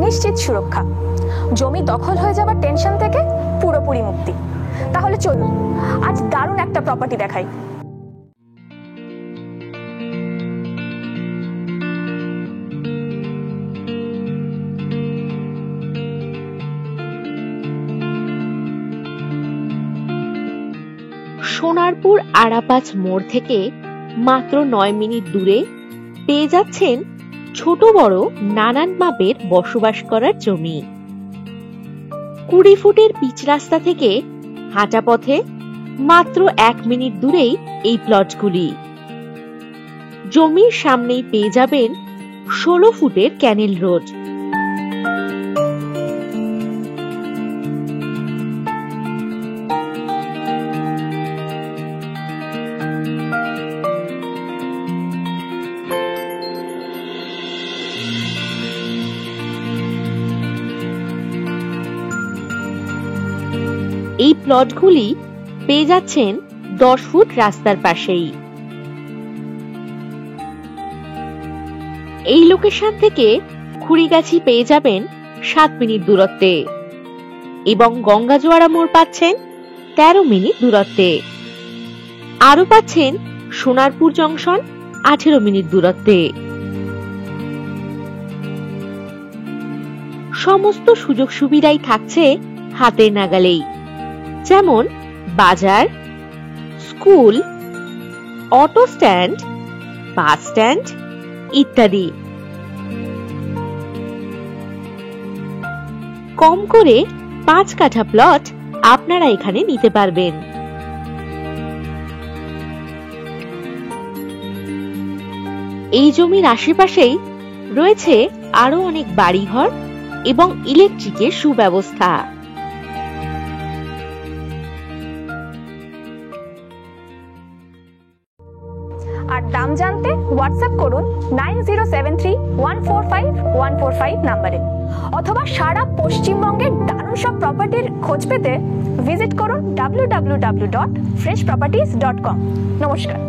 নিশ্চিত সুরক্ষা, জমি দখল হয়ে যাবার টেনশন থেকে পুরোপুরি মুক্তি। তাহলে চলুন আজ দারুণ একটা প্রপার্টি দেখাই। সোনারপুর আড়াপাঁচ মোড় থেকে মাত্র 9 মিনিট দূরে পেয়ে যাচ্ছেন ছোট বড় নানান মাপের বসবাস করার জমি। 20 ফুটের পিচ রাস্তা থেকে হাঁটা পথে মাত্র 1 মিনিট দূরেই এই প্লটগুলি। জমির সামনেই পেয়ে যাবেন 16 ফুটের ক্যানেল রোড। এই প্লটগুলি পেয়ে যাচ্ছেন 10 ফুট রাস্তার পাশেই। এই লোকেশন থেকে খুড়িগাছি পেয়ে যাবেন 7 মিনিট দূরত্বে এবং গঙ্গাজোয়ারা মোড় পাচ্ছেন 13 মিনিট দূরত্বে। আরো পাচ্ছেন সোনারপুর জংশন 18 মিনিট দূরত্বে। সমস্ত সুযোগ সুবিধাই থাকছে হাতের নাগালেই, যেমন বাজার, school, auto stand, bus stand ইত্যাদি। কম করে 5 কাঠা প্লট আপনারা এখানে নিতে পারবেন। এই জমির আশেপাশেই রয়েছে আরো অনেক বাড়িঘর এবং ইলেকট্রিকের সুব্যবস্থা। আর দাম জানতে হোয়াটসঅ্যাপ করুন 9073145145 নম্বরে, অথবা সারা পশ্চিমবঙ্গের দারুণ সব প্রপার্টির খোঁজ পেতে ভিজিট করুন www.freshproperties.com। নমস্কার।